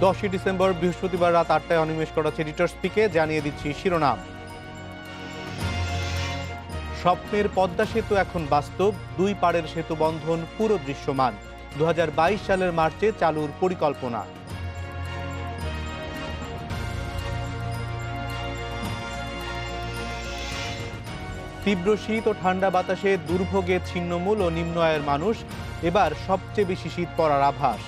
10ই December বৃহস্পতিবার রাত 8টায় অনিমেষ করাচ্ছে এডিটর স্পিকে জানিয়ে দিচ্ছি শিরোনাম। স্বপ্নের পদ্মা সেতু এখন বাস্তব, দুই পাড়ের সেতু বন্ধন পুরো দৃশ্যমান। 2022 সালের মার্চে চালুর পরিকল্পনা। তীব্র শীত ও ঠান্ডা বাতাসে দুর্ভোগে ছিন্নমূল ও নিম্ন আয়ের মানুষ, এবার সবচেয়ে বেশি শীত পড়ার আভাস।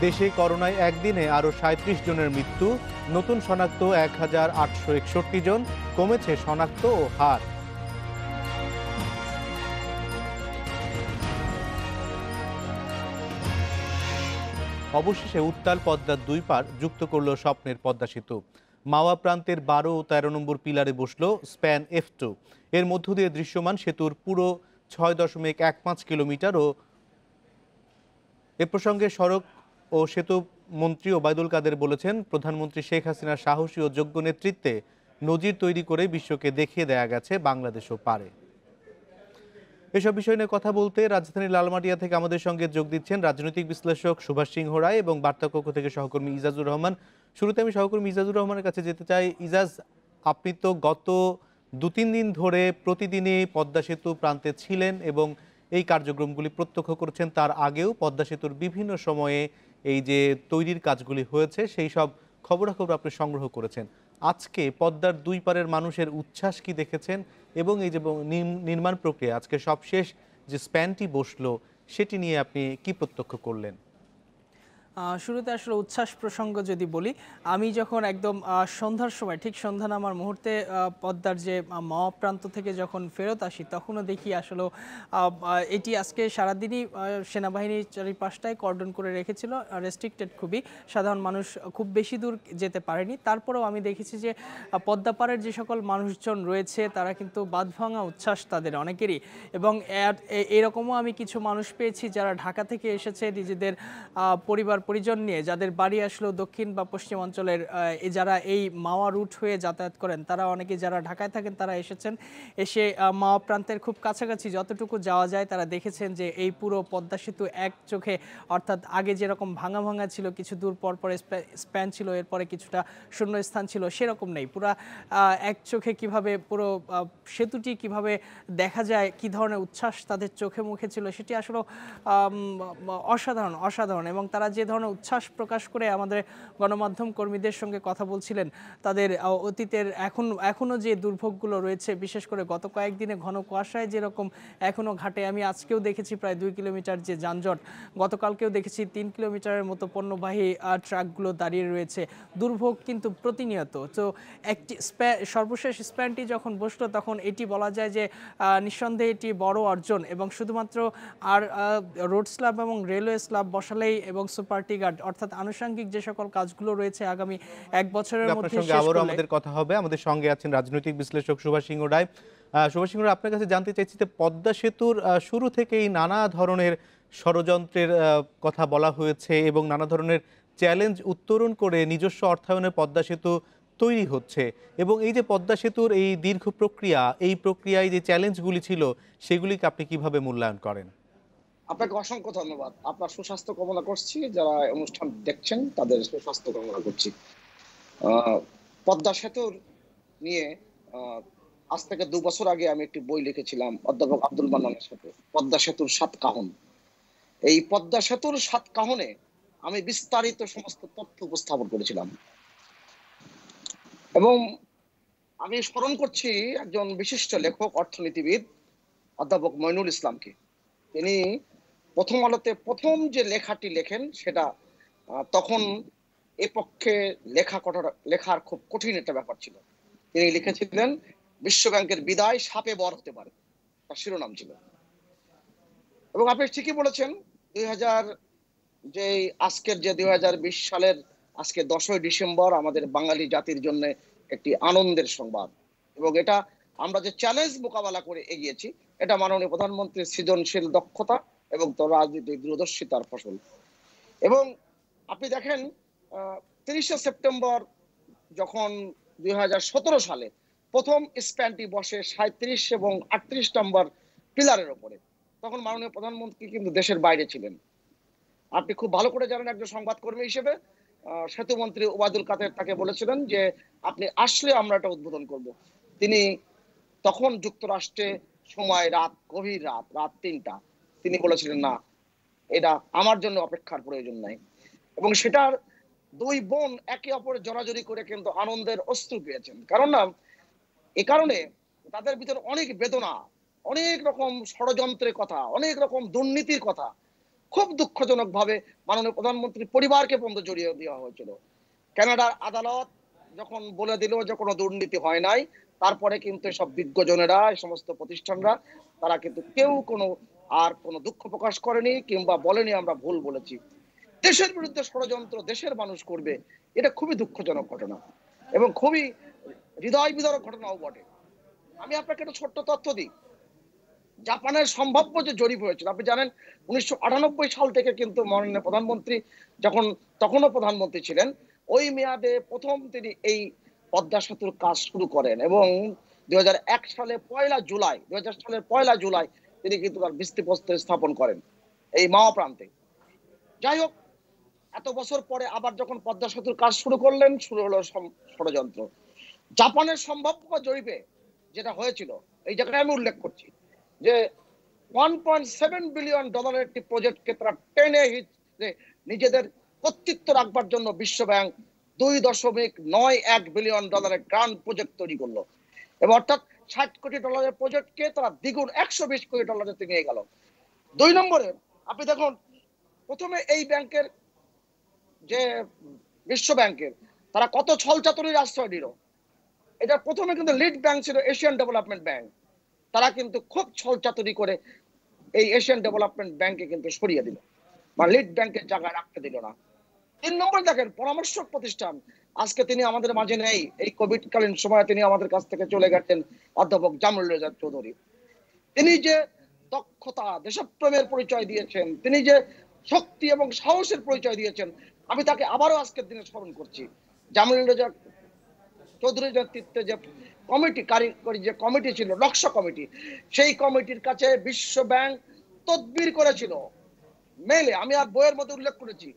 দেশে করোনায় একদিনে আরও 37 জনের মৃত্যু, নতুন শনাক্ত 1861 জন, কমেছে শনাক্ত ও হার। অবশেষে উত্তাল পদ্মার দুই পার যুক্ত করল স্বপ্নের পদ্মা সেতু। মাওয়া প্রান্তের 12 ও 13 নম্বর পিলারে বসল স্প্যান F2। এর মধ্য দিয়ে দৃশ্যমান সেতুর পুরো 6.15 কিলোমিটার। ও এ প্রসঙ্গে সড়ক ও সেতু মন্ত্রী ওবায়দুল কাদের বলেছেন, প্রধানমন্ত্রী শেখ হাসিনার সাহসী ও যোগ্য নেতৃত্বে নজির তৈরি করে বিশ্বকে দেখিয়ে দেয়া গেছে বাংলাদেশও পারে। এসব বিষয় নিয়ে কথা বলতে রাজধানীর লালমাটিয়া থেকে আমাদের সঙ্গে যোগ দিচ্ছেন রাজনৈতিক বিশ্লেষক সুভাষ সিংহ রায় এবং বার্তাকক্ষ থেকে সহকর্মী ইজাজুর রহমান। শুরুতে আমি সহকর্মী ইজাজুর রহমানের কাছে যেতে চাই। ইজাজ, আপনি তো গত 2-3 দিন ধরে প্রতিদিনই পদ্মা সেতু প্রান্তে ছিলেন এবং এই কার্যক্রমগুলি প্রত্যক্ষ করেছেন। তার আগেও পদ্মা সেতুর বিভিন্ন সময়ে এই যে তৈরির কাজগুলি হয়েছে সেই সব খবরাখবর আপনি সংগ্রহ করেছেন। আজকে পদ্মার দুই পারের মানুষের উচ্ছ্বাস কি দেখেছেন এবং এই যে নির্মাণ প্রক্রিয়া আজকে সবশেষ যে স্প্যানটি বসলো সেটি নিয়ে আপনি কি প্রত্যক্ষ করলেন? শুরুতে আসলে উচ্ছ্বাস প্রসঙ্গ যদি বলি, আমি যখন একদম সন্ধ্যার সময়, ঠিক সন্ধ্যা নামার মুহূর্তে পদ্মার যে মাওয়া প্রান্ত থেকে যখন ফেরত আসি, তখনও দেখি আসলে এটি আজকে সারাদিনই সেনাবাহিনীর চারিপাশটায় কর্ডন করে রেখেছিল, রেস্ট্রিক্টেড খুবই, সাধারণ মানুষ খুব বেশি দূর যেতে পারেনি। তারপরেও আমি দেখেছি যে পদ্মা পাড়ের যে সকল মানুষজন রয়েছে তারা কিন্তু বাঁধভাঙা উচ্ছ্বাস তাদের অনেকেরই। এবং এরকমও আমি কিছু মানুষ পেয়েছি যারা ঢাকা থেকে এসেছে নিজেদের পরিবার পরিজন নিয়ে, যাদের বাড়ি আসলো দক্ষিণ বা পশ্চিম অঞ্চলের, যারা এই মাওয়া রুট হয়ে যাতায়াত করেন, তারা অনেকে যারা ঢাকায় থাকেন তারা এসেছেন, এসে মাওয়া প্রান্তের খুব কাছাকাছি যতটুকু যাওয়া যায় তারা দেখেছেন যে এই পুরো পদ্মা সেতু এক চোখে, অর্থাৎ আগে যেরকম ভাঙা ভাঙা ছিল, কিছু দূর পর পরে স্প্যান ছিল, এরপরে কিছুটা শূন্য স্থান ছিল, সেরকম নেই। পুরা এক চোখে কিভাবে পুরো সেতুটি কিভাবে দেখা যায়, কি ধরনের উচ্ছ্বাস তাদের চোখে মুখে ছিল, সেটি আসলে অসাধারণ অসাধারণ। এবং তারা যে ধরনের উচ্ছ্বাস প্রকাশ করে আমাদের গণমাধ্যম কর্মীদের সঙ্গে কথা বলছিলেন, তাদের অতীতের এখনও যে দুর্ভোগগুলো রয়েছে, বিশেষ করে গত কয়েকদিনে ঘন কুয়াশায় যেরকম এখনও ঘাটে, আমি আজকেও দেখেছি প্রায় 2 কিলোমিটার যে যানজট, গতকালকেও দেখেছি 3 কিলোমিটারের মতো পণ্যবাহী ট্রাকগুলো দাঁড়িয়ে রয়েছে। দুর্ভোগ কিন্তু প্রতিনিয়ত। তো একটি সর্বশেষ স্প্যানটি যখন বসলো তখন এটি বলা যায় যে নিঃসন্দেহে এটি বড় অর্জন। এবং শুধুমাত্র আর রোড স্ল্যাব এবং রেলওয়ে স্ল্যাব বসালেই এবং সুপারটি গার্ড, অর্থাৎ আনুষঙ্গিক যে সকল কাজগুলো রয়েছে আগামী 1 বছরের মধ্যে শেষ আবারও করলে। আমাদের কথা হবে। আমাদের সঙ্গে আছেন রাজনৈতিক বিশ্লেষক সুভাষ সিংহ রায়। সুভাষ সিংহ রায়, আপনার কাছে জানতে চাইছি যে পদ্মা সেতুর শুরু থেকেই নানা ধরনের ষড়যন্ত্রের কথা বলা হয়েছে এবং নানা ধরনের চ্যালেঞ্জ উত্তরণ করে নিজস্ব অর্থায়নের পদ্মা সেতু তৈরি হচ্ছে। এবং এই যে পদ্মা সেতুর এই দীর্ঘ প্রক্রিয়া, এই প্রক্রিয়ায় যে চ্যালেঞ্জগুলি ছিল সেগুলিকে আপনি কিভাবে মূল্যায়ন করেন? আপনাকে অসংখ্য ধন্যবাদ। আপনার সুস্বাস্থ্য কামনা করছি, যারা অনুষ্ঠান দেখছেন তাদের সুস্বাস্থ্য কামনা করছি। পদ্মা সেতুর নিয়ে আজ থেকে 2 বছর আগে আমি একটি বই লিখেছিলাম অধ্যাপক আব্দুল মান্নানের সাথে, পদ্মা সেতুর 7 কাহন। এই পদ্মা সেতুর 7 কাহনে আমি বিস্তারিত সমস্ত তথ্য উপস্থাপন করেছিলাম। এবং আমি স্মরণ করছি একজন বিশিষ্ট লেখক, অর্থনীতিবিদ অধ্যাপক মইনুল ইসলামকে। তিনি প্রথম আলোতে প্রথম যে লেখাটি লেখেন সেটা তখন এ পক্ষে লেখার খুব কঠিন একটা ব্যাপার ছিল। তিনি লিখেছিলেন বিশ্বব্যাংকের বিদায় সাপে বর হতে পারে, তার শিরোনাম ছিল। এবং আপনি ঠিকই বলেছেন, 2000 যে আজকের যে 2020 সালের আজকে 10ই ডিসেম্বর আমাদের বাঙালি জাতির জন্য একটি আনন্দের সংবাদ। এবং এটা আমরা যে চ্যালেঞ্জ মোকাবেলা করে এগিয়েছি, এটা মাননীয় প্রধানমন্ত্রীর সৃজনশীল দক্ষতা এবং তার রাজনৈতিক দূরদর্শিতার ফসল। এবং আপনি দেখেন 30শে সেপ্টেম্বর যখন 2017 সালে প্রথম স্প্যানটি বসে 37 এবং 38 নম্বর পিলারের ওপরে। তখন মাননীয় প্রধানমন্ত্রী কিন্তু দেশের বাইরে ছিলেন। আপনি খুব ভালো করে জানেন একজন সংবাদকর্মী হিসেবে, সেতুমন্ত্রী ওবায়দুল কাদের তাকে বলেছিলেন যে আপনি আসলে আমরা এটা উদ্বোধন করব। তিনি তখন যুক্তরাষ্ট্রে সময় রাত, গভীর রাত, রাত 3টা। তিনি বলেছিলেন না, এটা আমার জন্য অপেক্ষার প্রয়োজন নাই। এবং সেটার দুই বোন একে অপরের জড়াজড়ি করে কিন্তু আনন্দের অশ্রু পেয়েছেন। কারণ না, এ কারণে তাদের ভিতরে অনেক বেদনা, অনেক রকম ষড়যন্ত্রের কথা, অনেক রকম দুর্নীতির কথা খুব দুঃখজনক ভাবে মাননীয় প্রধানমন্ত্রীর পরিবারকে পর্যন্ত জড়িয়ে দেওয়া হয়েছিল। কানাডার আদালত যখন বলে দিল যে কোনো দুর্নীতি হয় নাই, তারপরে কিন্তু সব বিজ্ঞজনেরা, এই সমস্ত প্রতিষ্ঠানরা, তারা কিন্তু কেউ কোনো দুঃখ প্রকাশ করেনি কিংবা বলেনি আমরা ভুল বলেছি। দেশের বিরুদ্ধে ষড়যন্ত্র দেশের মানুষ করবে, এটা খুবই দুঃখজনক ঘটনা এবং খুবই হৃদয় বিদারক ঘটনাও বটে। আমি আপনাকে একটা ছোট্ট তথ্য দিই। জাপানের সম্ভাব্য যে জরিপ হয়েছিল, আপনি জানেন 1998 সাল থেকে কিন্তু মাননীয় প্রধানমন্ত্রী তখনও প্রধানমন্ত্রী ছিলেন, ওই মেয়াদে প্রথম তিনি এই পদ্মা সেতুর কাজ শুরু করেন এবং 2001 সালে 1 জুলাই তিনি কিন্তু তার ভিত্তিপ্রস্তর স্থাপন করেন এই মাওয়া প্রান্তে। যাই হোক, এত বছর পরে আবার যখন পদ্মা সেতুর কাজ শুরু করলেন, শুরু হলো ষড়যন্ত্র। জাপানের সম্ভাব্য জরিপে যেটা হয়েছিল, এই জায়গায় আমি উল্লেখ করছি যে $1.7 বিলিয়ন একটি প্রজেক্টকে তারা টেনে হিচড়ে নিজেদের কর্তৃত্ব রাখবার জন্য বিশ্ব ব্যাংক $2.91 বিলিয়ন গ্রান্ট প্রজেক্ট তৈরি করলো এবং অর্থাৎ $60 কোটি প্রজেক্টকে তারা দ্বিগুণ $120 কোটি নিয়ে গেল। 2 নম্বরে আপনি দেখুন, প্রথমে এই ব্যাংকের যে বিশ্ব ব্যাংকের তারা কত ছলচাতুরির আশ্রয় দিল। এটা প্রথমে কিন্তু লিড ব্যাংক ছিল এশিয়ান ডেভেলপমেন্ট ব্যাংক, তারা কিন্তু খুব ছলচাতুরি করে এই এশিয়ান ডেভেলপমেন্ট ব্যাংকে কিন্তু সরিয়ে দিল বা লিড ব্যাংকের জায়গায় রাখতে দিল না। 3 নম্বর দেখেন, পরামর্শক প্রতিষ্ঠান, আজকে তিনি আমাদের মাঝে নেই। এই কোভিড কালীন সময়ে তিনি আমাদের কাছ থেকে চলে গেছেন অধ্যাপক জামরুল রেজা চৌধুরী। তিনি যে দক্ষতা, দেশপ্রেমের পরিচয় দিয়েছেন, তিনি যে শক্তি এবং সাহসের পরিচয় দিয়েছেন, আমি তাকে আবারও আজকের দিনে স্মরণ করছি। জামরুল রেজা চৌধুরীর নেতৃত্বে যে কমিটি, কারিগরি যে কমিটি ছিল, নকশা কমিটি, সেই কমিটির কাছে বিশ্ব ব্যাংক তদবির করেছিল মেলে, আমি আর বইয়ের মধ্যে উল্লেখ করেছি,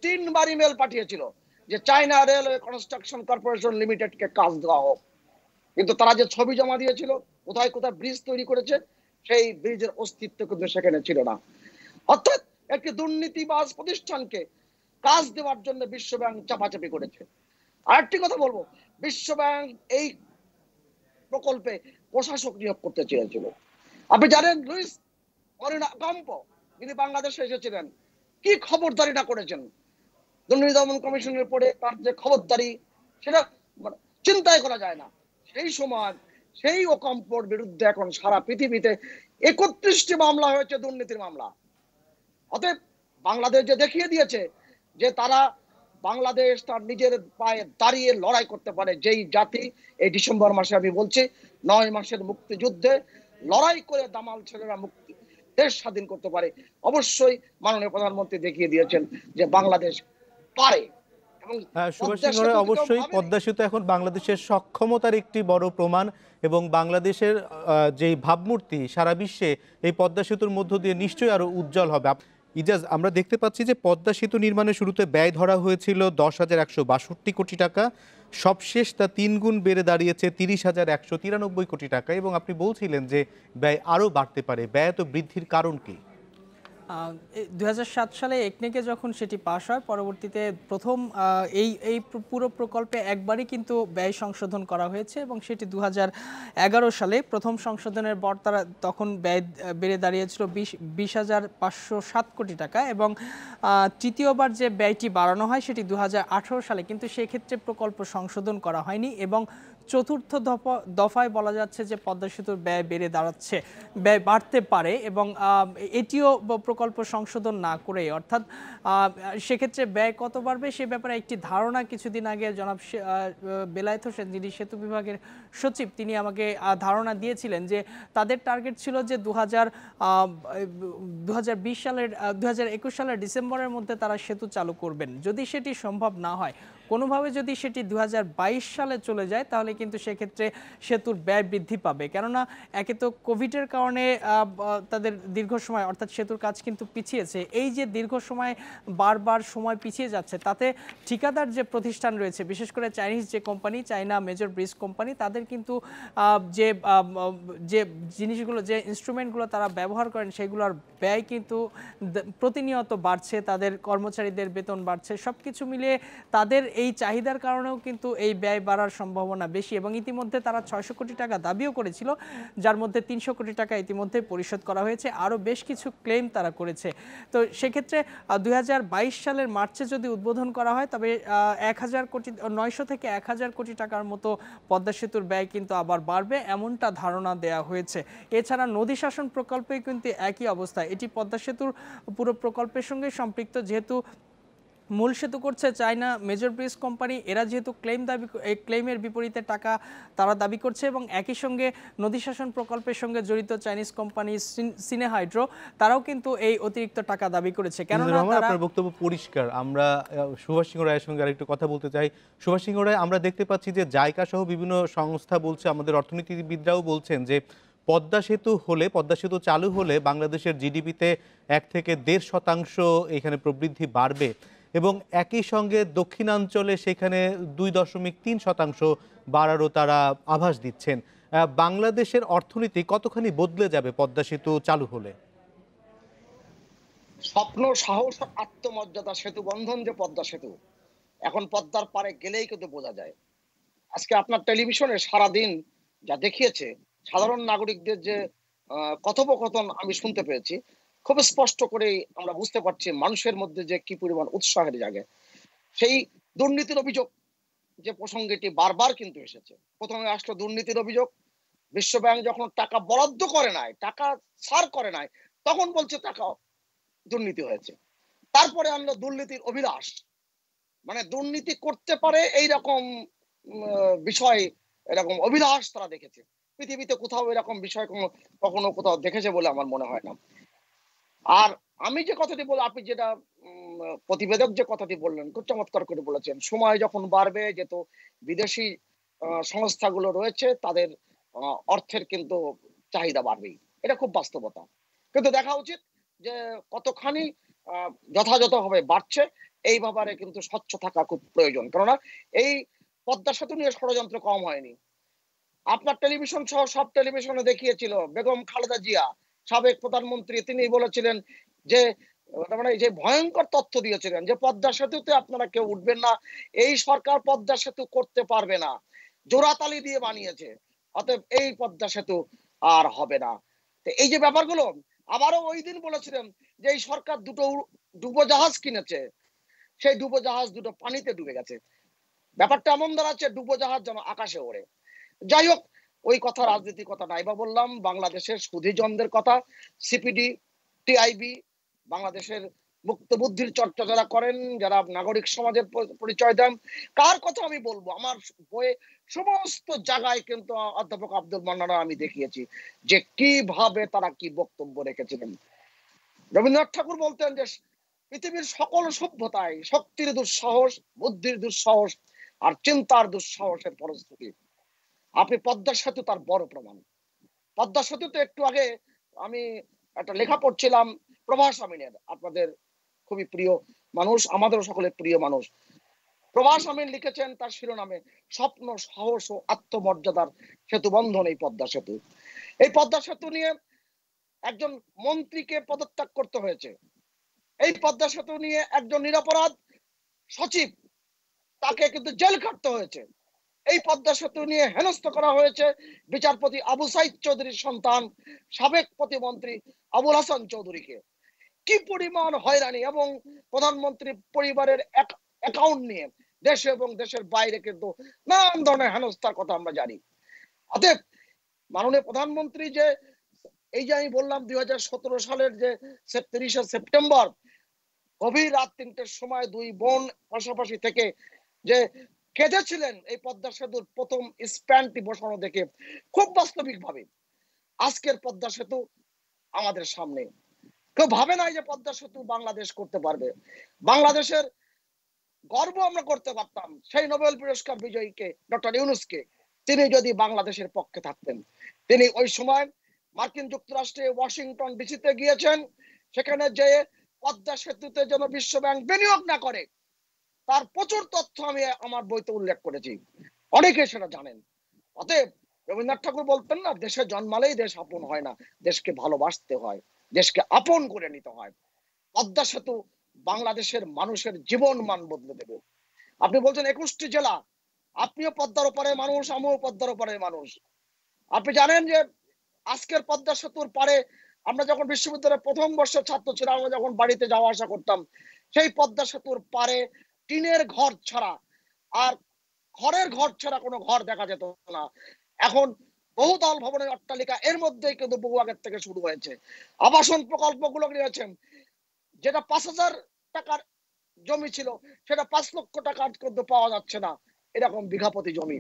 3বার ইমেল পাঠিয়েছিল যে চায়না রেলওয়ে কনস্ট্রাকশন কর্পোরেশন লিমিটেডকে কাজ দেওয়া হোক। কিন্তু তারা যে ছবি জমা দিয়েছিল, কোথায় কোথায় ব্রিজ তৈরি করেছে, সেই ব্রিজের অস্তিত্ব কিন্তু সেখানে ছিল না। অর্থাৎ একটি দুর্নীতিবাজ প্রতিষ্ঠানকে কাজ দেওয়ার জন্য বিশ্ব ব্যাংক চাপাচাপি করেছে। আরেকটি কথা বলবো, বিশ্ব ব্যাংক এই প্রকল্পে প্রশাসক নিয়োগ করতে চেয়েছিল। আপনি জানেন লুইস মরিনা অকাম্পো, যিনি বাংলাদেশে এসেছিলেন, কি খবরদারি না করেছেন দুর্নীতি দমন কমিশনের পরে, তার যে খবরদারি সেটা চিন্তাই করা যায় না। সেই সময় সেই অকাম্পোর বিরুদ্ধে এখন সারা পৃথিবীতে 31টি মামলা হয়েছে, দুর্নীতির মামলা। অতএব বাংলাদেশ যে দেখিয়ে দিয়েছে যে তারা, বাংলাদেশ তার নিজের পায়ে দাঁড়িয়ে লড়াই করতে পারে। যেই জাতি এই ডিসেম্বর মাসে, আমি বলছি, 9 মাসের মুক্তিযুদ্ধে লড়াই করে দামাল ছেলেরা দেশ স্বাধীন করতে পারে, অবশ্যই মাননীয় প্রধানমন্ত্রী দেখিয়ে দিয়েছেন যে বাংলাদেশ পারে। এবং সুভাষ সিংহ রায়, অবশ্যই পদ্মা সেতু এখন বাংলাদেশের সক্ষমতার একটি বড় প্রমাণ এবং বাংলাদেশের যেই ভাবমূর্তি সারা বিশ্বে এই পদ্মা সেতুর মধ্য দিয়ে নিশ্চয়ই আরো উজ্জ্বল হবে। ইজাজ, আমরা দেখতে পাচ্ছি যে পদ্মা সেতু নির্মাণের শুরুতে ব্যয় ধরা হয়েছিল 10,162 কোটি টাকা, সবশেষ তা 3 গুণ বেড়ে দাঁড়িয়েছে 30,193 কোটি টাকা এবং আপনি বলছিলেন যে ব্যয় আরও বাড়তে পারে। ব্যয় তো বৃদ্ধির কারণ কি? 2007 সালে একনেকে যখন সেটি পাশ হয়, পরবর্তীতে প্রথম এই পুরো প্রকল্পে একবারই কিন্তু ব্যয় সংশোধন করা হয়েছে এবং সেটি 2011 সালে প্রথম সংশোধনের পর তারা তখন ব্যয় বেড়ে দাঁড়িয়েছিল 20,507 কোটি টাকা এবং তৃতীয়বার যে ব্যয়টি বাড়ানো হয় সেটি 2018 সালে, কিন্তু সেক্ষেত্রে প্রকল্প সংশোধন করা হয়নি এবং চতুর্থ দফায় বলা যাচ্ছে যে পদ্মা সেতুর ব্যয় বেড়ে দাঁড়াচ্ছে, ব্যয় বাড়তে পারে এবং এটিও প্রকল্প সংশোধন না করে, অর্থাৎ সেক্ষেত্রে ব্যয় কত বাড়বে সে ব্যাপারে একটি ধারণা কিছুদিন আগে জনাব বেলায়েত হোসেন, যিনি সেতু বিভাগের সচিব, তিনি আমাকে ধারণা দিয়েছিলেন যে তাদের টার্গেট ছিল যে 2021 সালের ডিসেম্বরের মধ্যে তারা সেতু চালু করবেন। যদি সেটি সম্ভব না হয়, কোনোভাবে যদি সেটি 2022 সালে চলে যায় তাহলে কিন্তু সেক্ষেত্রে সেতুর ব্যয় বৃদ্ধি পাবে। কেননা একে তো কোভিডের কারণে তাদের দীর্ঘ সময় অর্থাৎ সেতুর কাজ কিন্তু পিছিয়েছে। এই যে দীর্ঘ সময় বারবার সময় পিছিয়ে যাচ্ছে, তাতে ঠিকাদার যে প্রতিষ্ঠান রয়েছে, বিশেষ করে চাইনিজ যে company, China major bridge company, তাদের কিন্তু যে যে জিনিসগুলো, যে ইনস্ট্রুমেন্টগুলো তারা ব্যবহার করেন, সেগুলোর ব্যয় কিন্তু প্রতিনিয়ত বাড়ছে, তাদের কর্মচারীদের বেতন বাড়ছে। সব কিছু মিলিয়ে তাদের এই চাহিদার কারণেও কিন্তু এই ব্যয় বাড়ার সম্ভাবনা বেশি, এবং ইতিমধ্যে তারা 600 কোটি টাকা দাবিও করেছিল, যার মধ্যে 300 কোটি টাকা ইতিমধ্যে পরিশোধ করা হয়েছে। আরও বেশ কিছু ক্লেম তারা করেছে। তো সেক্ষেত্রে 2022 সালের মার্চে যদি উদ্বোধন করা হয়, তবে 900 থেকে 1000 কোটি টাকার মতো পদ্মা সেতুর ব্যয় কিন্তু আবার বাড়বে, এমনটা ধারণা দেয়া হয়েছে। এছাড়া নদী শাসন প্রকল্পে কিন্তু একই অবস্থা। এটি পদ্মা সেতুর পুরো প্রকল্পের সঙ্গে সম্পৃক্ত, যেহেতু মূল সেতু করছে চায়না মেজর ব্রিজ কোম্পানি। এরা যেহেতু ক্লেমের বিপরীতে টাকা তারা দাবি করছে, এবং একই সঙ্গে নদী শাসন প্রকল্পের সঙ্গে জড়িত চাইনিজ কোম্পানি সিনেহাইড্রো, তারাও কিন্তু এই অতিরিক্ত টাকা দাবি করেছে। কেননা তারা, আপনার বক্তব্য পরিষ্কার। আমরা সুভাষ সিংহ রায়ের সঙ্গে আরেকটু কথা বলতে চাই। সুভাষ সিংহ রায়, আমরা দেখতে পাচ্ছি যে জাইকা সহ বিভিন্ন সংস্থা বলছে, আমাদের অর্থনীতিবিদরাও বলছেন যে পদ্মা সেতু হলে, পদ্মা সেতু চালু হলে বাংলাদেশের জিডিপিতে 1 থেকে 1.5% এখানে প্রবৃদ্ধি বাড়বে, এবং একই সঙ্গে দক্ষিণাঞ্চলে সেখানে 2.3% বাড়ারও তারা আভাস দিচ্ছেন। বাংলাদেশের অর্থনীতি কতখানি বদলে যাবে পদ্মা সেতু চালু হলে? স্বপ্ন, সাহস, আত্মমর্যাদা সেতু বন্ধন যে পদ্মা সেতু, এখন পদ্মার পারে গেলেই কিন্তু বোঝা যায়। আজকে আপনার টেলিভিশনে সারাদিন যা দেখিয়েছে, সাধারণ নাগরিকদের যে কথোপকথন আমি শুনতে পেয়েছি, খুব স্পষ্ট করেই আমরা বুঝতে পারছি মানুষের মধ্যে যে কি পরিমাণ উৎসাহের জাগে। সেই দুর্নীতির অভিযোগ যে প্রসঙ্গটি বারবার কিন্তু এসেছে। প্রথমে আসলো দুর্নীতির অভিযোগ, বিশ্বব্যাংক যখন টাকা বরাদ্দ করে নাই, টাকা ছাড় করে নাই, তখন বলছে টাকা দুর্নীতি হয়েছে। তারপরে আনলো দুর্নীতির অভিলাষ, মানে দুর্নীতি করতে পারে এইরকম বিষয়, এরকম অভিলাষ তারা দেখেছে। পৃথিবীতে কোথাও এরকম বিষয় কখনো কোথাও দেখেছে বলে আমার মনে হয় না। আর আমি যে কথাটি বল, আপনি যেটা প্রতিবেদক যে কথাটি বললেন, খুব চমৎকার করে বলেছেন। সময় যখন বাড়বে, যেহেতু বিদেশি সংস্থাগুলো রয়েছে, তাদের অর্থের কিন্তু চাহিদা বাড়বেই, এটা খুব বাস্তবতা। কিন্তু দেখা উচিত যে কতখানি যথাযথভাবে বাড়ছে, এই ব্যাপারে কিন্তু স্বচ্ছ থাকা খুব প্রয়োজন। কেননা এই পদ্মা সেতু নিয়ে ষড়যন্ত্র কম হয়নি। আপনার টেলিভিশন সহ সব টেলিভিশনে দেখিয়েছিল বেগম খালেদা জিয়া, সাবেক প্রধানমন্ত্রী, তিনি বলেছিলেন যে, মানে যে ভয়ঙ্কর তথ্য দিয়েছিলেন যে পদ্মা সেতুতে আপনারা কেউ উঠবেন না, এই সরকার পদ্মা সেতু করতে পারবে না, জোড়াতালি দিয়ে বানিয়েছে, অতএব এই পদ্মা সেতু আর হবে না। তো এই যে ব্যাপারগুলো, আবারও ওই দিন বলেছিলেন যে এই সরকার দুটো ডুবোজাহাজ কিনেছে, সেই ডুবোজাহাজ দুটো পানিতে ডুবে গেছে। ব্যাপারটা এমন দাঁড়াচ্ছে ডুবোজাহাজ যেন আকাশে ওড়ে। যাই হোক, ওই কথা রাজনীতির কথা নাই বা বললাম, বাংলাদেশের সুধীজনদের কথা, সিপিডি, টিআইবি, বাংলাদেশের মুক্ত বুদ্ধির চর্চা যারা করেন, যারা নাগরিক সমাজের পরিচয় দেন, কার কথা আমি বলবো? আমার বইয়ে সমস্ত জায়গায় কিন্তু অধ্যাপক আব্দুল মান্নান আমি দেখিয়েছি যে কিভাবে তারা কি বক্তব্য রেখেছিলেন। রবীন্দ্রনাথ ঠাকুর বলতেন যে পৃথিবীর সকল সভ্যতায় শক্তির দুঃসাহস, বুদ্ধির দুঃসাহস আর চিন্তার দুঃসাহসের ফলশ্রুতি। আপনি পদ্মা সেতু তার বড় প্রমাণ। পদ্মা সেতুতে একটু আগে আমি একটা লেখা পড়ছিলাম প্রভাস আমিনের, আপনাদের খুবই প্রিয় মানুষ, আমাদেরও সকলের প্রিয় মানুষ। প্রভাস আমিন লিখেছেন তার শিরোনামে, স্বপ্ন, সাহস ও আত্মমর্যাদার সেতু বন্ধন এই পদ্মা সেতু। এই পদ্মা সেতু নিয়ে একজন মন্ত্রীকে পদত্যাগ করতে হয়েছে। এই পদ্মা সেতু নিয়ে একজন নিরপরাধ সচিব, তাকে কিন্তু জেল খাটতে হয়েছে। এই পদ্মা সেতু নিয়ে হেনস্থ করা হয়েছে বিচারপতি আবু সাইদ চৌধুরীর সন্তান, সাবেক প্রতিমন্ত্রী আবুল হাসান চৌধুরীকে। কি পরিমাণ হয়রানি, এবং প্রধানমন্ত্রী পরিবারের অ্যাকাউন্ট নিয়ে দেশে এবং দেশের বাইরে কিন্তু নানান ধরনের হেনস্থার কথা আমরা জানি। অতএব মাননীয় প্রধানমন্ত্রী যে, এই যে আমি বললাম 2017 সালের যে 30 সেপ্টেম্বর গভীর রাত 3টের সময় দুই বোন পাশাপাশি থেকে যে কেঁদেছিলেন এই পদ্মা সেতুর প্রথম স্প্যানটি বসানো দেখে, খুব বাস্তবিক ভাবে আজকের পদ্মা সেতু আমাদের সামনে। কেউ ভাবে নাই যে পদ্মা সেতু বাংলাদেশ করতে পারবে। বাংলাদেশের গর্ব আমরা করতে পারতাম সেই নোবেল পুরস্কার বিজয়ীকে, ডক্টর ইউনূসকে, তিনি যদি বাংলাদেশের পক্ষে থাকতেন। তিনি ওই সময় মার্কিন যুক্তরাষ্ট্রে ওয়াশিংটন ডিসিতে গিয়েছেন, সেখানে যে পদ্মা সেতুতে যেন বিশ্বব্যাংক বিনিয়োগ না করে তার প্রচুর তথ্য আমি আমার বইতে উল্লেখ করেছি, অনেকে সেটা জানেন। অতএব রবীন্দ্রনাথ ঠাকুর বলতেন না, দেশে জন্মালেই দেশ আপন হয় না, দেশকে ভালোবাসতে হয়, দেশকে আপন করে নিতে হয়। পদ্মা সেতু বাংলাদেশের মানুষের জীবন মান বদলে দেবে। আপনি বলছেন 21টি জেলা, আপনিও পদ্মার ওপারে মানুষ, আমিও পদ্মার ওপারে মানুষ। আপনি জানেন যে আজকের পদ্মা সেতুর পারে আমরা যখন বিশ্ববিদ্যালয়ের প্রথম বর্ষের ছাত্র ছিলাম, আমরা যখন বাড়িতে যাওয়া আসা করতাম, সেই পদ্মা সেতুর পারে টিনের ঘর ছাড়া আর খড়ের ঘর ছাড়া কোনো ঘর দেখা যেত না। এখন বহুতল ভবনের অট্টালিকা এর মধ্যেই কিন্তু বহু আগের থেকে শুরু হয়েছে। আবাসন প্রকল্পগুলো নিয়েছেন, যেটা 5,000 টাকার জমি ছিল সেটা 5 লক্ষ টাকার কিন্তু পাওয়া যাচ্ছে না, এরকম বিঘাপতি জমি।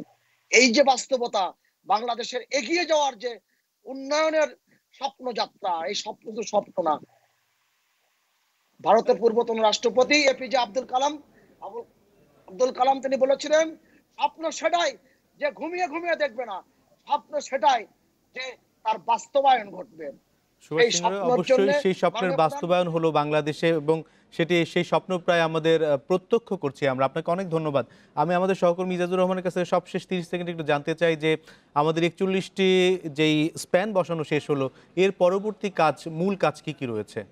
এই যে বাস্তবতা, বাংলাদেশের এগিয়ে যাওয়ার যে উন্নয়নের স্বপ্নযাত্রা, এই স্বপ্ন তো স্বপ্ন না। ভারতের পূর্বতন রাষ্ট্রপতি এপিজে আব্দুল কালাম তিনি বলেছিলেন, স্বপ্ন সেটাই যে ঘুমিয়ে ঘুমিয়ে দেখবে না, স্বপ্ন সেটাই যে তার বাস্তবায়ন ঘটবে। সুভাষ এই সিংহ স্বপ্নের জন্য অবশ্যই সেই স্বপ্নের মাননীয় প্রধান, বাস্তবায়ন হলো বাংলাদেশে, এবং সেই স্বপ্ন প্রায় আমাদের প্রত্যক্ষ করছি আমরা। আপনাকে অনেক ধন্যবাদ। আমি আমাদের সহকর্মী মিজাজুর রহমানের কাছে সবশেষ 30 সেকেন্ড একটু জানতে চাই যে আমাদের 41টি যেই স্প্যান বসানো শেষ হলো, এর পরবর্তী কাজ, মূল কাজ কি কি রয়েছে?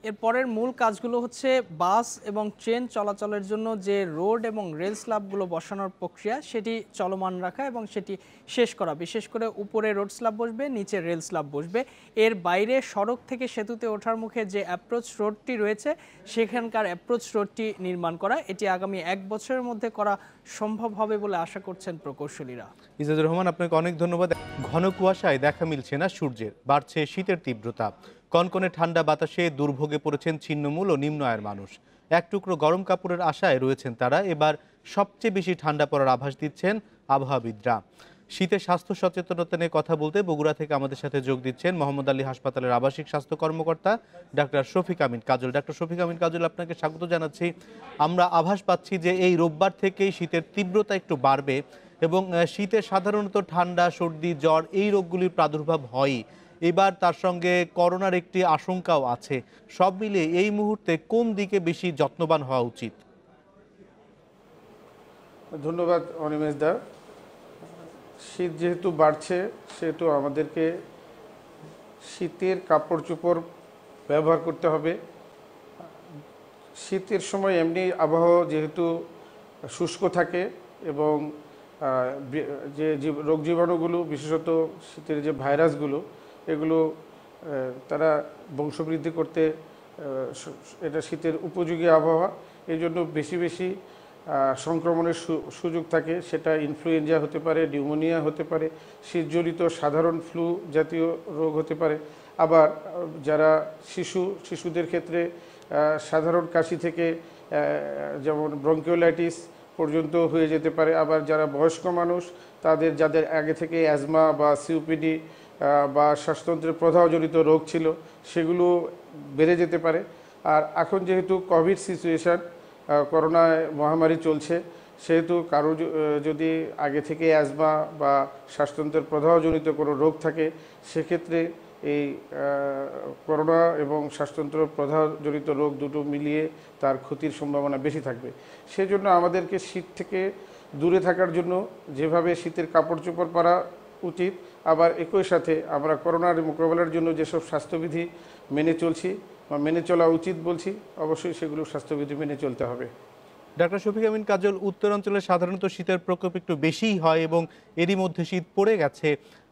এর পরের মূল কাজগুলো হচ্ছে বাস এবং ট্রেন চলাচলের জন্য যে রোড এবং রেল স্ল্যাবগুলো বসানোর প্রক্রিয়া সেটি চলমান রাখা এবং সেটি শেষ করা। বিশেষ করে উপরে রোড স্ল্যাব বসবে, নিচে রেল স্ল্যাব বসবে। এর বাইরে সড়ক থেকে সেতুতে ওঠার মুখে যে অ্যাপ্রোচ রোডটি রয়েছে সেখানকার অ্যাপ্রোচ রোডটি নির্মাণ করা। এটি আগামী 1 বছরের মধ্যে করা সম্ভব হবে বলে আশা করছেন প্রকৌশলীরা। মিজাজুর রহমান, আপনাকে অনেক ধন্যবাদ। ঘন কুয়াশায় দেখা মিলছে না সূর্যের, বাড়ছে শীতের তীব্রতা। কনকনে ঠান্ডা বাতাসে দুর্ভোগে পড়েছেন ছিন্নমূল ও নিম্ন আয়ের মানুষ। এক টুকরো গরম কাপড়ের আশায় রয়েছেন তারা। এবার সবচেয়ে বেশি ঠান্ডা পড়ার আভাস দিচ্ছেন আবহাওয়াবিদরা। শীতের স্বাস্থ্য সচেতনতা নিয়ে কথা বলতে বগুড়া থেকে আমাদের সাথে যোগ দিচ্ছেন মোহাম্মদ আলী হাসপাতালের আবাসিক স্বাস্থ্য কর্মকর্তা ডাক্তার শফিক আমিন কাজল। ডাক্তার শফিক আমিন কাজল, আপনাকে স্বাগত জানাচ্ছি। আমরা আভাস পাচ্ছি যে এই রোববার থেকেই শীতের তীব্রতা একটু বাড়বে এবং শীতে সাধারণত ঠান্ডা, সর্দি, জ্বর এই রোগগুলির প্রাদুর্ভাব হয়ই। এবার তার সঙ্গে করোনার একটি আশঙ্কাও আছে। সব মিলিয়ে এই মুহূর্তে কোন দিকে বেশি যত্নবান হওয়া উচিত? ধন্যবাদ অনিমেষ দা। শীত যেহেতু বাড়ছে সেহেতু আমাদেরকে শীতের কাপড় চোপড় ব্যবহার করতে হবে। শীতের সময় এমনি আবহাওয়া যেহেতু শুষ্ক থাকে এবং যে রোগ জীবাণুগুলো, বিশেষত শীতের যে ভাইরাসগুলো, এগুলো তারা বংশবৃদ্ধি করতে এটা শীতের উপযোগী আবহাওয়া। এই জন্য বেশি বেশি সংক্রমণের সুযোগ থাকে। সেটা ইনফ্লুয়েঞ্জা হতে পারে, নিউমোনিয়া হতে পারে, শীতজনিত সাধারণ ফ্লু জাতীয় রোগ হতে পারে। আবার যারা শিশুদের ক্ষেত্রে সাধারণ কাশি থেকে যেমন ব্রঙ্কিওলাইটিস পর্যন্ত হয়ে যেতে পারে। আবার যারা বয়স্ক মানুষ, যাদের আগে থেকে অ্যাজমা বা সিওপিডি বা শ্বাসতন্ত্রের প্রদাহজনিত রোগ ছিল, সেগুলো বেড়ে যেতে পারে। আর এখন যেহেতু কোভিড সিচুয়েশান, করোনা মহামারী চলছে, সেহেতু কারো যদি আগে থেকে অ্যাজমা বা শ্বাসতন্ত্রের প্রদাহজনিত কোনো রোগ থাকে, সেক্ষেত্রে এই করোনা এবং শ্বাসতন্ত্র প্রদাহজনিত রোগ দুটো মিলিয়ে তার ক্ষতির সম্ভাবনা বেশি থাকবে। সেজন্য আমাদেরকে শীত থেকে দূরে থাকার জন্য যেভাবে শীতের কাপড় চোপড় পরা উচিত, আবার একই সাথে আমরা করোনার মোকাবেলার জন্য যেসব স্বাস্থ্যবিধি মেনে চলছি বা মেনে চলা উচিত বলছি, অবশ্যই সেগুলো স্বাস্থ্যবিধি মেনে চলতে হবে। ডাক্তার শফিক আমিন কাজল, উত্তরাঞ্চলে সাধারণত শীতের প্রকোপ একটু বেশিই হয় এবং এরই মধ্যে শীত পড়ে গেছে।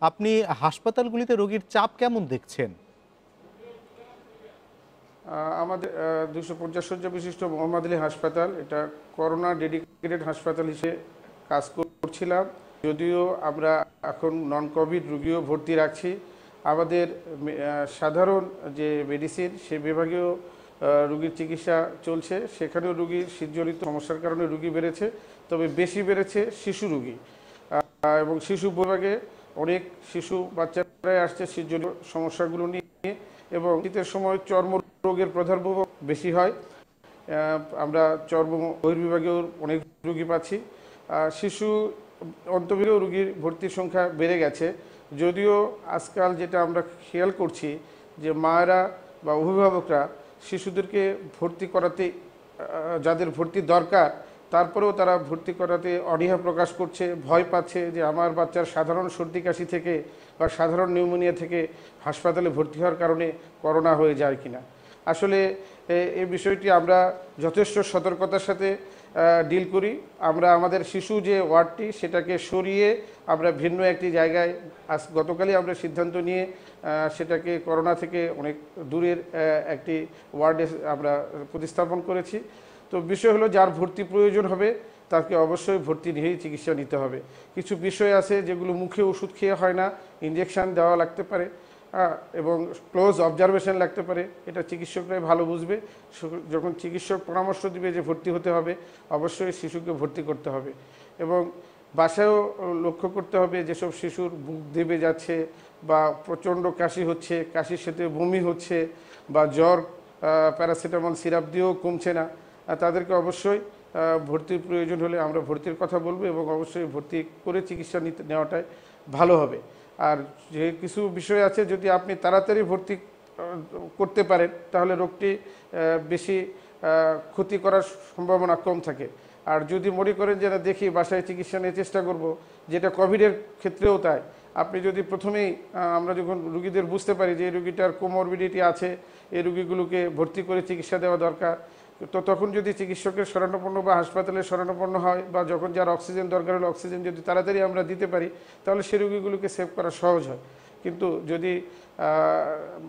আপনি হাসপাতালগুলিতে রোগীর চাপ কেমন দেখছেন? আমাদের 250 শয্যা বিশিষ্ট মোহাম্মদ আলী হাসপাতাল, এটা করোনা ডেডিকেটেড হাসপাতাল হিসেবে কাজ করছিলাম। যদিও আমরা এখন নন কোভিড রোগীও ভর্তি রাখছি। আমাদের সাধারণ যে মেডিসিন সে বিভাগেও রোগীর চিকিৎসা চলছে। সেখানেও রোগীর শীতজনিত সমস্যার কারণে রোগী বেড়েছে, তবে বেশি বেড়েছে শিশু রোগী। এবং শিশু বিভাগে অনেক শিশু বাচ্চারাই আসছে শীতজনিত সমস্যাগুলো নিয়ে, এবং শীতের সময় চর্ম রোগের প্রাদুর্ভাব বেশি হয়। আমরা চর্ম বহির্বিভাগেও অনেক রোগী পাচ্ছি। শিশু অন্তঃবিভাগেও রোগীর ভর্তির সংখ্যা বেড়ে গেছে। যদিও আজকাল যেটা আমরা খেয়াল করছি যে মায়েরা বা অভিভাবকরা শিশুদেরকে ভর্তি করাতে, যাদের ভর্তি দরকার তারপরেও তারা ভর্তি করাতে অনীহা প্রকাশ করছে, ভয় পাচ্ছে যে আমার বাচ্চার সাধারণ সর্দি কাশি থেকে বা সাধারণ নিউমোনিয়া থেকে হাসপাতালে ভর্তি হওয়ার কারণে করোনা হয়ে যায় কিনা। আসলে এই বিষয়টি আমরা যথেষ্ট সতর্কতার সাথে ডিল করি। আমরা আমাদের শিশু যে ওয়ার্ডটি সেটাকে সরিয়ে আমরা ভিন্ন একটি জায়গায় গতকালই আমরা সিদ্ধান্ত নিয়ে সেটাকে করোনা থেকে অনেক দূরের একটি ওয়ার্ডে আমরা প্রতিস্থাপন করেছি। তো বিষয় হলো যার ভর্তি প্রয়োজন হবে তাকে অবশ্যই ভর্তি নিয়েই চিকিৎসা নিতে হবে। কিছু বিষয় আছে যেগুলো মুখে ওষুধ খেয়ে হয় না, ইনজেকশন দেওয়া লাগতে পারে এবং ক্লোজ অবজারভেশন লাগতে পারে। এটা চিকিৎসকরাই ভালো বুঝবে। যখন চিকিৎসক পরামর্শ দিবে যে ভর্তি হতে হবে, অবশ্যই শিশুকে ভর্তি করতে হবে। এবং বাসায়ও লক্ষ্য করতে হবে যেসব শিশুর বুক দেবে যাচ্ছে বা প্রচণ্ড কাশি হচ্ছে, কাশির সাথে বমি হচ্ছে বা জ্বর প্যারাসিটামল সিরাপ দিয়েও কমছে না, তাদেরকে অবশ্যই ভর্তির প্রয়োজন হলে আমরা ভর্তির কথা বলবো এবং অবশ্যই ভর্তি করে চিকিৎসা নেওয়াটাই ভালো হবে। আর যে কিছু বিষয় আছে, যদি আপনি তাড়াতাড়ি ভর্তি করতে পারেন তাহলে রোগটি বেশি ক্ষতি করার সম্ভাবনা কম থাকে। আর যদি মনে করেন যে না দেখি বাসায় চিকিৎসা নিয়ে চেষ্টা করব, যেটা কোভিডের ক্ষেত্রেও তাই, আপনি যদি প্রথমেই আমরা যখন রুগীদের বুঝতে পারি যে এই রুগীটার কোমরবিডিটি আছে, এই রুগীগুলোকে ভর্তি করে চিকিৎসা দেওয়া দরকার, তো তখন যদি চিকিৎসকের শরণাপন্ন বা হাসপাতালের শরণাপন্ন হয় বা যখন যার অক্সিজেন দরকার হলে অক্সিজেন যদি তাড়াতাড়ি আমরা দিতে পারি তাহলে সেই রোগীগুলোকে সেভ করা সহজ হয়। কিন্তু যদি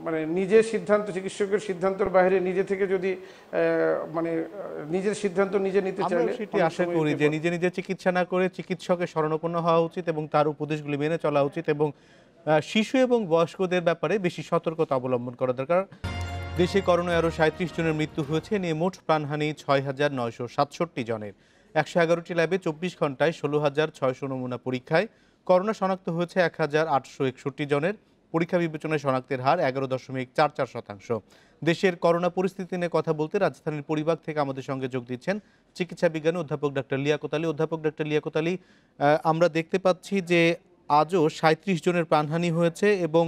মানে নিজের সিদ্ধান্ত, চিকিৎসকের সিদ্ধান্তের বাইরে নিজে থেকে যদি মানে নিজের সিদ্ধান্ত নিজে নিতে চাইলে সেটি আশা করি যে নিজে নিজে চিকিৎসা না করে চিকিৎসকের শরণাপন্ন হওয়া উচিত এবং তার উপদেশগুলি মেনে চলা উচিত এবং শিশু এবং বয়স্কদের ব্যাপারে বেশি সতর্কতা অবলম্বন করা দরকার। দেশে করোনায় আরও 37 জনের মৃত্যু হয়েছে, নিয়ে মোট প্রাণহানি 6,967 জনের। 111টি ল্যাবে 24 ঘন্টায় 16,600 নমুনা পরীক্ষায় করোনা শনাক্ত হয়েছে 1,861 জনের। পরীক্ষা বিবেচনায় শনাক্তের হার 11.44%। দেশের করোনা পরিস্থিতি নিয়ে কথা বলতে রাজধানীর পরিবার থেকে আমাদের সঙ্গে যোগ দিচ্ছেন চিকিৎসা বিজ্ঞানী অধ্যাপক ডক্টর লিয়াকত আলী। অধ্যাপক ডক্টর লিয়াকত আলী, আমরা দেখতে পাচ্ছি যে আজও 37 জনের প্রাণহানি হয়েছে এবং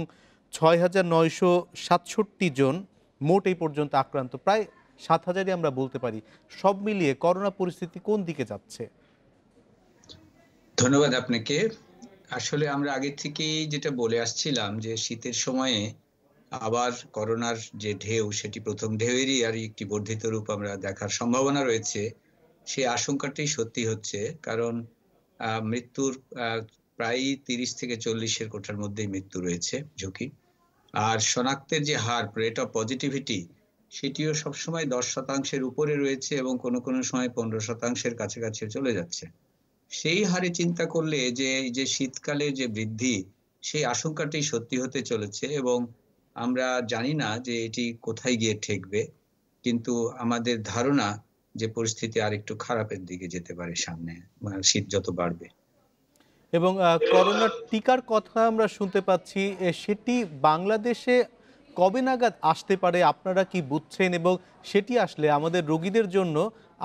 6,967 জন মোট এই পর্যন্ত আক্রান্ত, প্রায় 7,000ই আমরা বলতে পারি। সব মিলিয়ে করোনা পরিস্থিতি কোন দিকে যাচ্ছে? ধন্যবাদ আপনাকে। আসলে আমরা আগে থেকেই যেটা বলে আসছিলাম যে শীতের সময়ে আবার করোনার যে ঢেউ, সেটি প্রথম ঢেউয়েরই আর একটি বর্ধিত রূপ আমরা দেখার সম্ভাবনা রয়েছে। সেই আশঙ্কাটাই সত্যি হচ্ছে, কারণ মৃত্যুর প্রায় 30 থেকে 40-এর কোঠার মধ্যেই মৃত্যু রয়েছে ঝুঁকি। আর শনাক্তের যে হার, রেট অফ পজিটিভিটি, সেটিও সবসময় 10% উপরে রয়েছে এবং কোনো কোনো সময় 15% কাছাকাছি চলে যাচ্ছে। সেই হারে চিন্তা করলে যে এই যে শীতকালে যে বৃদ্ধি, সেই আশঙ্কাটাই সত্যি হতে চলেছে এবং আমরা জানি না যে এটি কোথায় গিয়ে ঠেকবে, কিন্তু আমাদের ধারণা যে পরিস্থিতি আরেকটু খারাপের দিকে যেতে পারে সামনে, শীত যত বাড়বে। এবং করোনার টিকার কথা আমরা শুনতে পাচ্ছি, সেটি বাংলাদেশে কবে নাগাদ আসতে পারে আপনারা কি বুঝছেন? এবং সেটি আসলে আমাদের রোগীদের জন্য,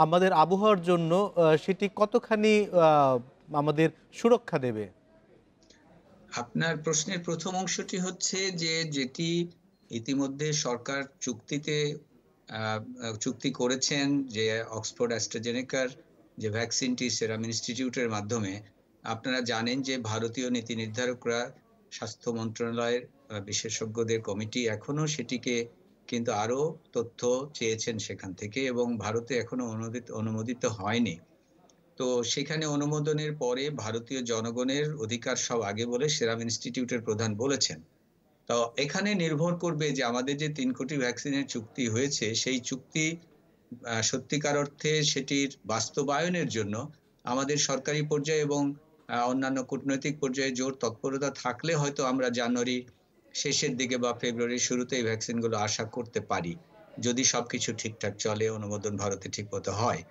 আমাদের আবহাওয়ার জন্য সেটি কতখানি আমাদের সুরক্ষা দেবে? আপনার প্রশ্নের প্রথম অংশটি হচ্ছে যে যেটি ইতিমধ্যে সরকার চুক্তি করেছেন যে অক্সফোর্ড অ্যাস্ট্রাজেনেকার যে ভ্যাকসিনটি সেরাম ইনস্টিটিউটের মাধ্যমে, আপনারা জানেন যে ভারতীয় নীতি নির্ধারকরা, স্বাস্থ্য মন্ত্রণালয়ের বিশেষজ্ঞদের কমিটি এখনো সেটিকে কিন্তু আরো তথ্য চেয়েছেন সেখান থেকে এবং ভারতে এখনো অনুমোদিত হয়নি। তো সেখানে অনুমোদনের পরে ভারতীয় জনগণের অধিকার সব আগে বলে সেরাম ইনস্টিটিউটের প্রধান বলেছেন। তো এখানে নির্ভর করবে যে আমাদের যে 3 কোটি ভ্যাকসিনের চুক্তি হয়েছে, সেই চুক্তি সত্যিকার অর্থে সেটির বাস্তবায়নের জন্য আমাদের সরকারি পর্যায়ে এবং অন্যান্য কূটনৈতিক পর্যায়ে জোর তৎপরতা থাকলে হয়তো আমরা জানুয়ারি শেষের দিকে বা ফেব্রুয়ারির শুরুতে এই ভ্যাকসিনগুলো আশা করতে পারি, যদি সবকিছু ঠিকঠাক চলে, অনুমোদন ভারতে ঠিক মতো হয়।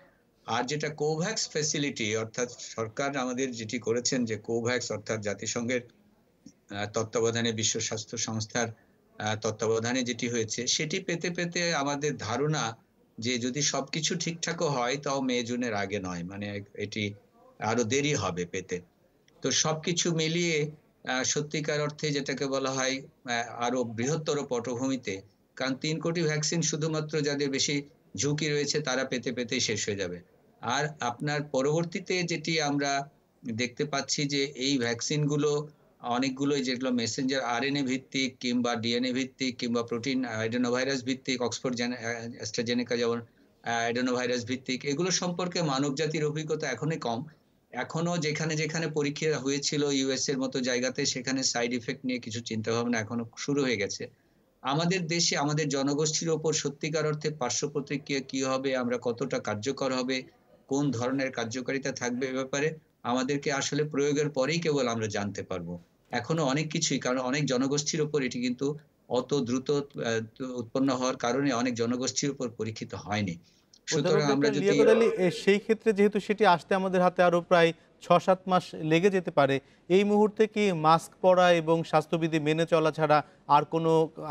আর যেটা কোভ্যাক্স ফ্যাসিলিটি, অর্থাৎ সরকার আমাদের যেটি করেছেন যে কোভ্যাক্স অর্থাৎ জাতিসংঘের তত্ত্বাবধানে, বিশ্ব স্বাস্থ্য সংস্থার তত্ত্বাবধানে যেটি হয়েছে, সেটি পেতে পেতে আমাদের ধারণা যে যদি সবকিছু ঠিকঠাকও হয় তাও মে জুনের আগে নয়, মানে এটি আরো দেরি হবে পেতে। তো সবকিছু মিলিয়ে সত্যিকার অর্থে যেটাকে বলা হয় আরো বৃহত্তর পটভূমিতে, কারণ 3 কোটি ভ্যাকসিন শুধুমাত্র যাদের বেশি ঝুঁকি রয়েছে তারা পেতে পেতেই শেষ হয়ে যাবে। আর আপনার পরবর্তীতে যেটি আমরা দেখতে পাচ্ছি যে এই ভ্যাকসিনগুলো অনেকগুলোই যেগুলো মেসেঞ্জার আরএনএ ভিত্তিক কিংবা ডিএনএ ভিত্তিক কিংবা প্রোটিন অ্যাডেনোভাইরাস ভিত্তিক, অক্সফোর্ড অ্যাস্ট্রাজেনেকা যেমন অ্যাডেনোভাইরাস ভিত্তিক, এগুলো সম্পর্কে মানব জাতির অভিজ্ঞতা এখনই কম। এখনো যেখানে যেখানে পরীক্ষা হয়েছিল ইউএস এর মতো জায়গাতে, সেখানে সাইড ইফেক্ট নিয়ে কিছু চিন্তা ভাবনা এখনো শুরু হয়ে গেছে। আমাদের দেশে আমাদের জনগোষ্ঠীর ওপর সত্যিকার অর্থে পার্শ্ব প্রতিক্রিয়া কি হবে, আমরা কতটা কার্যকর হবে, কোন ধরনের কার্যকারিতা থাকবে, এ ব্যাপারে আমাদেরকে আসলে প্রয়োগের পরেই কেবল আমরা জানতে পারবো। এখনো অনেক কিছুই, কারণ অনেক জনগোষ্ঠীর উপর এটি কিন্তু অত দ্রুত উৎপন্ন হওয়ার কারণে অনেক জনগোষ্ঠীর উপর পরীক্ষিত হয়নি। সুতরাং অধ্যাপক আমরা ডক্টর যদি লিয়াকত আলী, সেই ক্ষেত্রে যেহেতু সেটি আসতে আমাদের হাতে আরো প্রায় 6-7 মাস লেগে যেতে পারে, এই মুহূর্তে কি মাস্ক পরা এবং স্বাস্থ্যবিধি মেনে চলা ছাড়া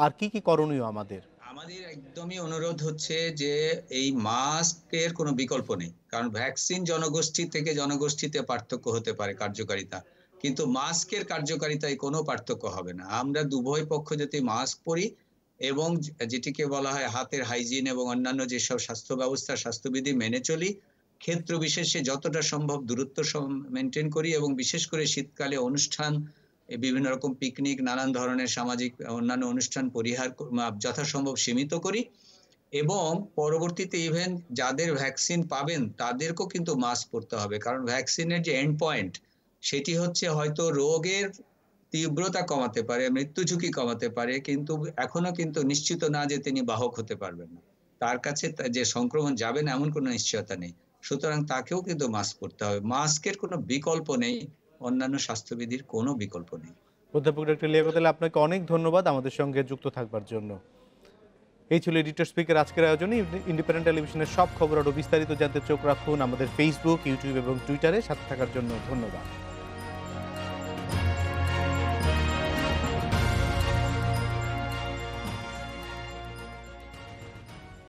আর কি কি করণীয় আমাদের? আমাদের একদমই অনুরোধ হচ্ছে যে এই মাস্কের কোনো বিকল্প নেই, কারণ ভ্যাকসিন জনগোষ্ঠী থেকে জনগোষ্ঠীতে পার্থক্য হতে পারে কার্যকারিতা, কিন্তু মাস্কের কার্যকারিতায় কোনো পার্থক্য হবে না। আমরা উভয় পক্ষ যদি মাস্ক পরি এবং যেটিকে বলা হয় হাতের হাইজিন এবং অন্যান্য যেসব স্বাস্থ্য ব্যবস্থা স্বাস্থ্যবিধি মেনে চলি, ক্ষেত্র বিশেষে যতটা সম্ভব দূরত্ব মেনটেন করি, এবং বিশেষ করে শীতকালে অনুষ্ঠান, বিভিন্ন রকম পিকনিক, নানান ধরনের সামাজিক অন্যান্য অনুষ্ঠান পরিহার যথাসম্ভব সীমিত করি, এবং পরবর্তীতে ইভেন যাদের ভ্যাকসিন পাবেন তাদেরকেও কিন্তু মাস্ক পরতে হবে, কারণ ভ্যাকসিনের যে এন্ড পয়েন্ট সেটি হচ্ছে হয়তো রোগের তীব্রতা কমাতে পারে, মৃত্যু ঝুঁকি কমাতে পারে, কিন্তু এখনো কিন্তু নিশ্চিত না যে তিনি বাহক হতে পারবেন না, তার কাছে যে সংক্রমণ যাবে না এমন কোনো নিশ্চয়তা নেই। সুতরাং তাকেও কিন্তু মাস্ক পরতে হবে। মাস্কের কোনো বিকল্প নেই, অন্যান্য স্বাস্থ্যবিধির কোনো বিকল্প নেই। অধ্যাপক ডক্টর লিয়াকত আলী, আপনাকে অনেক ধন্যবাদ আমাদের সঙ্গে যুক্ত থাকবার জন্য। এই ছিল এডিটর স্পিকের আজকের আয়োজনে। ইন্ডিপেন্ডেন্ট টেলিভিশনের সব খবর আরও বিস্তারিত জানতে চোখ রাখুন আমাদের ফেসবুক, ইউটিউব এবং টুইটারে। সাথে থাকার জন্য ধন্যবাদ।